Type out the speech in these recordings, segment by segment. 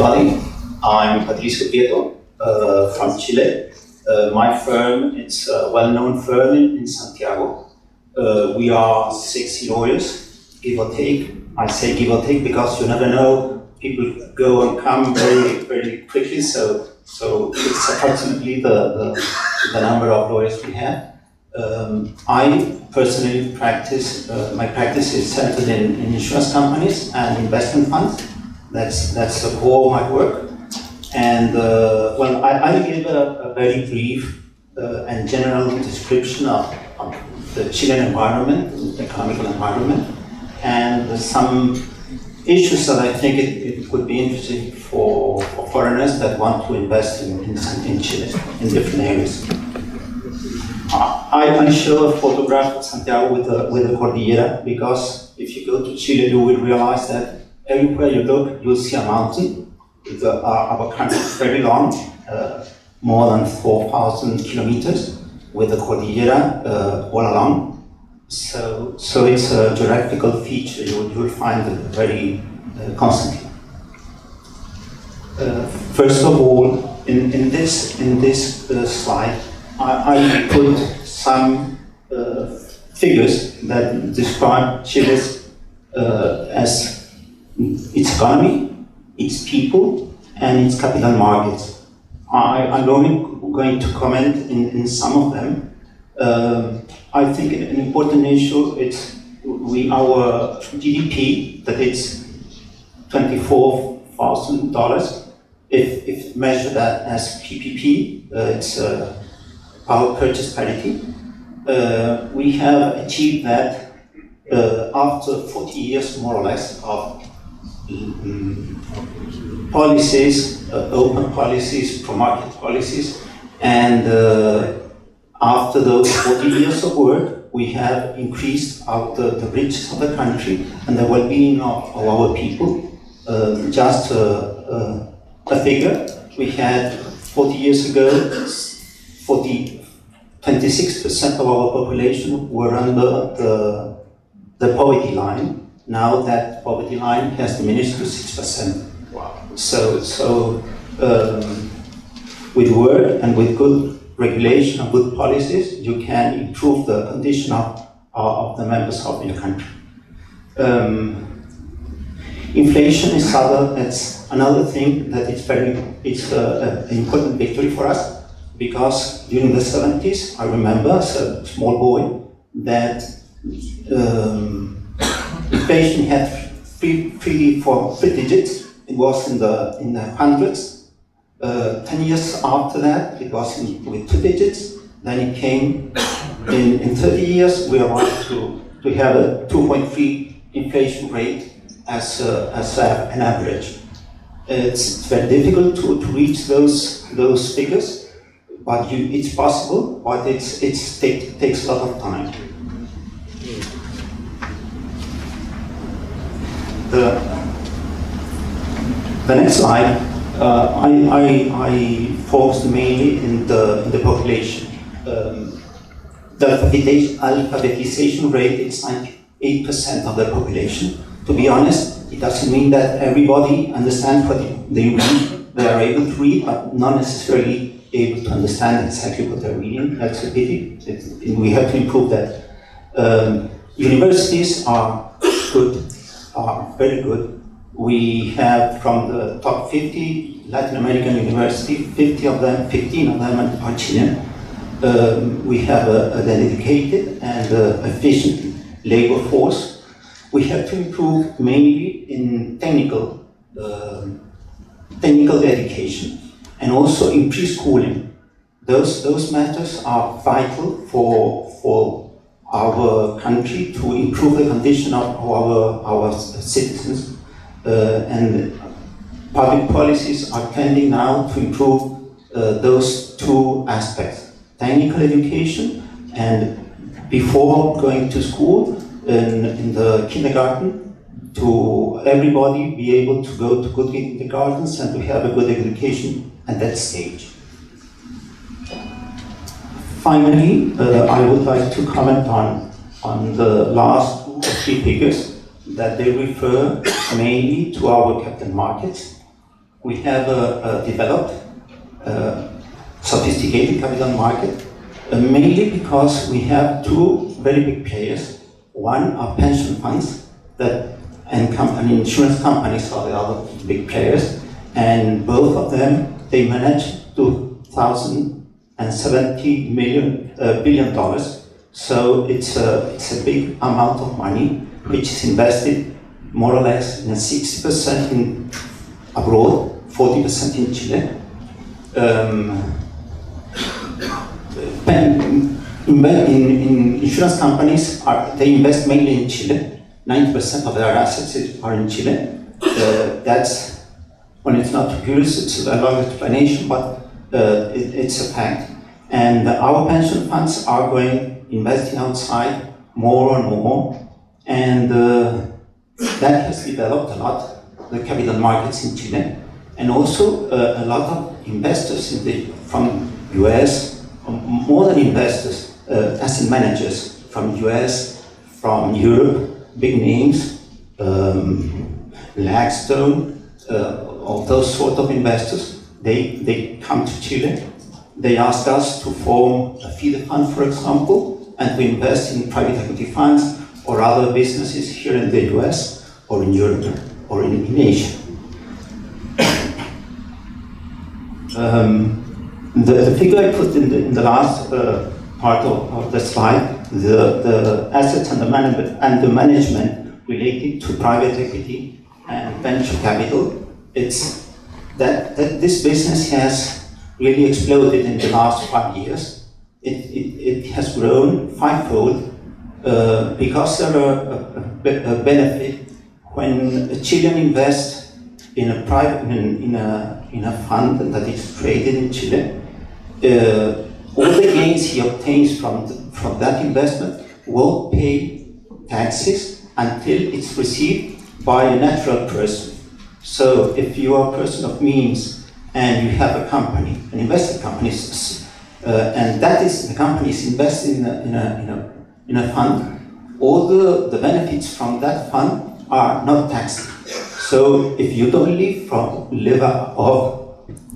everybody. I'm Patricio Prieto from Chile. My firm is a well-known firm in Santiago. We are 60 lawyers, give or take. I say give or take because you never know. People go and come very, very quickly, so it's approximately the number of lawyers we have. I personally practice, my practice is centered in insurance companies and investment funds. That's the core of my work. And well, I give a very brief and general description of the Chilean environment, the economical environment, and some issues that I think it would be interesting for foreigners that want to invest in Chile, in different areas. I show a photograph of Santiago with the Cordillera because if you go to Chile, you will realize that everywhere you look, you'll see a mountain. Our country is very long, more than 4,000 kilometers, with the Cordillera all along. So it's a geographical feature you'll find very constantly. First of all, in this slide, I put some figures that describe Chile's as its economy, its people, and its capital markets. I'm going to comment in some of them. I think an important issue is our GDP, that it's $24,000. If measured as PPP, it's power purchase parity. We have achieved that after 40 years, more or less, of policies, open policies, pro-market policies, and after those 40 years of work, we have increased the riches of the country and the well-being of our people. Just a figure, we had 40 years ago, 26% of our population were under the poverty line. Now that poverty line has diminished to 6%. Wow. So with work and with good regulation and good policies, you can improve the condition of the members of your country. Inflation is that's another thing that it's an important victory for us, because during the 70s, I remember as a small boy that inflation had three digits. It was in the hundreds. 10 years after that, it was with 2 digits. Then it came in 30 years. We are about to have a 2.3 inflation rate as an average. It's very difficult to reach those figures, but it's possible. But it takes a lot of time. The next slide, I focused mainly in the population. The alphabetization rate is 98% of the population. To be honest, it doesn't mean that everybody understands what they read. They are able to read, but not necessarily able to understand exactly what they're reading. That's a pity. We have to improve that. Universities are good. Are very good. We have from the top 50 Latin American universities, 15 of them are Chilean. We have a dedicated and efficient labor force. We have to improve mainly in technical education and also in preschooling. Those matters are vital for our country to improve the condition of our citizens, and public policies are tending now to improve those two aspects: technical education, and before going to school, in the kindergarten, to everybody be able to go to good kindergartens and to have a good education at that stage. Finally, I would like to comment on the last 2 or 3 figures that they refer mainly to our capital markets. we have developed a sophisticated capital market, mainly because we have two very big players. One are pension funds and insurance companies are the other big players, and both of them, they manage $2,070 billion. So it's a big amount of money which is invested more or less in 60% in abroad, 40% in Chile. In insurance companies, they invest mainly in Chile. 90% of their assets are in Chile. That's, well, it's not curious, it's a long explanation, but it's a fact. And our pension funds are investing outside more and more, and that has developed a lot, the capital markets in Chile, and also a lot of investors from US, more than investors, asset managers from US, from Europe, big names, Blackstone, all those sort of investors, they come to Chile. They ask us to form a feeder fund, for example, and we invest in private equity funds or other businesses here in the US or in Europe or in Asia. The figure I put in the last part of the slide, the assets and the management related to private equity and venture capital, it's that this business has really exploded in the last 5 years. It has grown fivefold because there are a benefit when a Chilean invests in a fund that is traded in Chile. All the gains he obtains from that investment won't pay taxes until it's received by a natural person. So if you are a person of means and you have a company, an invested company, and the company is invested in a fund, all the benefits from that fund are not taxed. So if you don't live off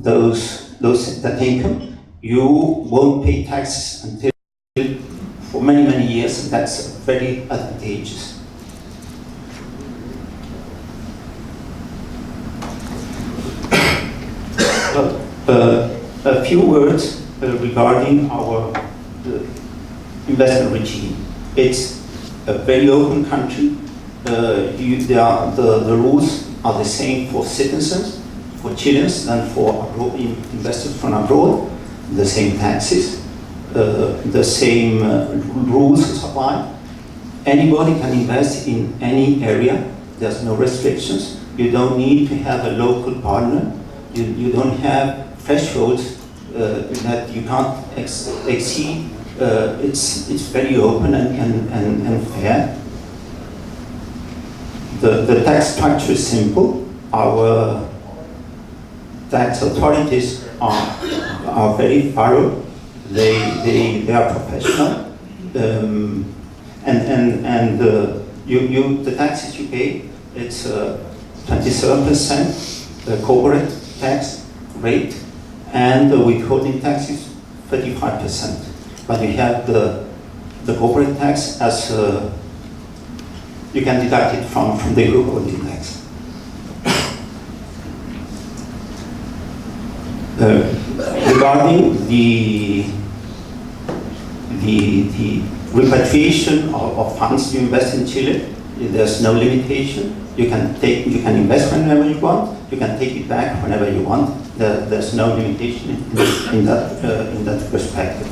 that income, you won't pay taxes until for many years, and that's very advantageous. A few words regarding our investment regime. It's a very open country. The rules are the same for citizens, for Chileans, and for investors from abroad. The same taxes, the same rules apply. Anybody can invest in any area. There's no restrictions. You don't need to have a local partner. You don't have thresholds that you can't exceed. It's very open and fair. The tax structure is simple. Our tax authorities are very thorough. They are professional, and the taxes you pay, it's 27% corporate tax rate, and the withholding tax is 35%. But you have the corporate tax as you can deduct it from the withholding tax. Regarding the repatriation of funds you invest in Chile, there's no limitation. You can invest whenever you want. You can take it back whenever you want. There's no limitation in that perspective.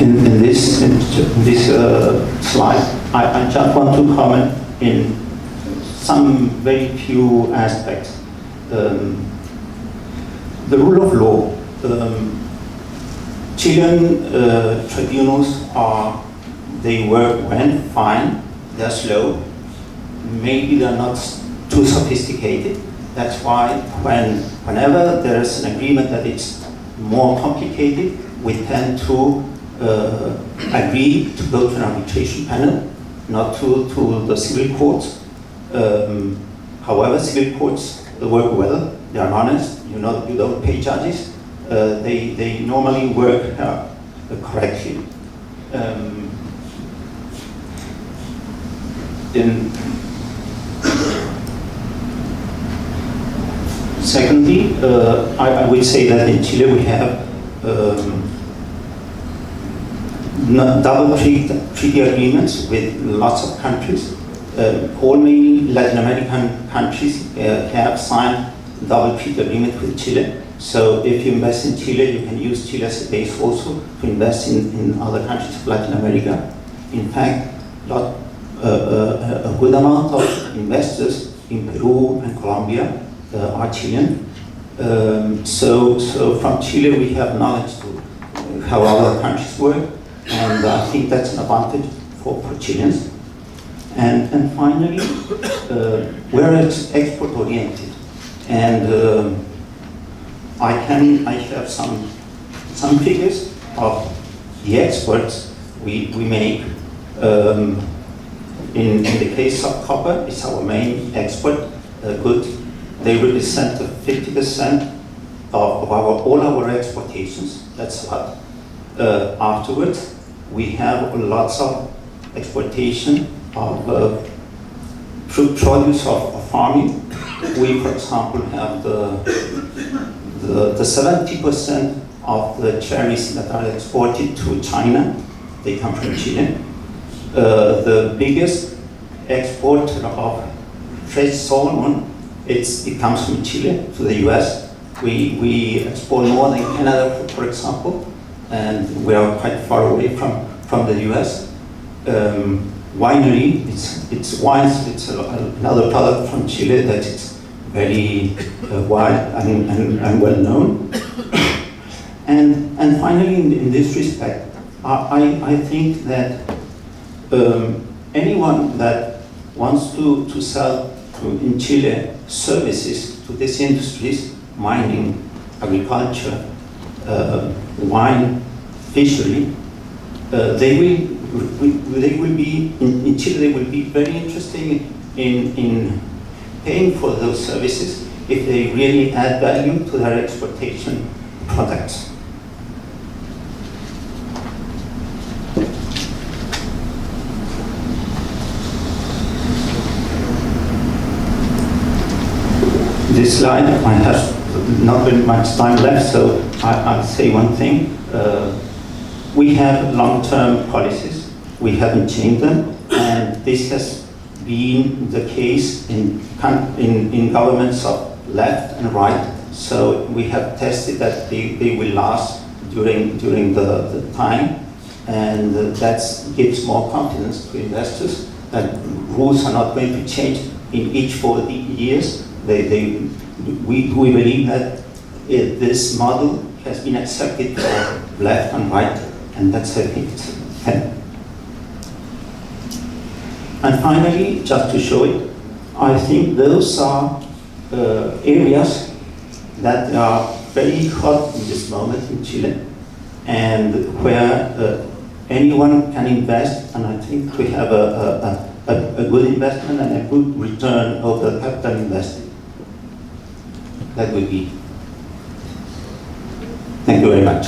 In this slide, I just want to comment in some very few aspects. The rule of law. Chilean tribunals they work well, fine, they're slow, maybe they're not too sophisticated. That's why whenever there's an agreement that it's more complicated, we tend to agreed to go to an arbitration panel, not to the civil courts. However, civil courts work well. They are honest. You know, you don't pay judges. They normally work correctly. Secondly, I would say that in Chile we have double treaty agreements with lots of countries. All main Latin American countries have signed double treaty agreement with Chile. So if you invest in Chile, you can use Chile as a base also to invest in other countries of Latin America. In fact, a good amount of investors in Peru and Colombia are Chilean. So from Chile we have knowledge to how other countries work, and I think that's an advantage for Chileans. And finally, we're export oriented, and I have some figures of the exports we make. In the case of copper, it's our main export good. They represent 50% of all our exportations. That's a lot. Afterwards, we have lots of exportation of fruit produce of farming. We, for example, have the 70% of the cherries that are exported to China, they come from Chile. The biggest exporter of fresh salmon, it comes from Chile to the US. We export more than Canada, for example, and we are quite far away from the US. Winery, it's wines, it's another product from Chile that is very wide and well known. And finally, in this respect, I think that anyone that wants to sell in Chile services to these industries, mining, agriculture, wine, fishery, they will be in Chile. They will be very interested in paying for those services if they really add value to their exportation products. This slide, I have not very much time left, so I'll say one thing. We have long-term policies. We haven't changed them, and this has been the case in governments of left and right. So we have tested that they will last during the time, and that gives more confidence to investors that rules are not going to change in each 40 years. We believe that this model has been accepted for left and right, and that's, I think, it's 10. And finally, just to show it, I think those are areas that are very hot in this moment in Chile, and where anyone can invest, and I think we have a good investment and a good return of the capital invested. That would be. Thank you very much.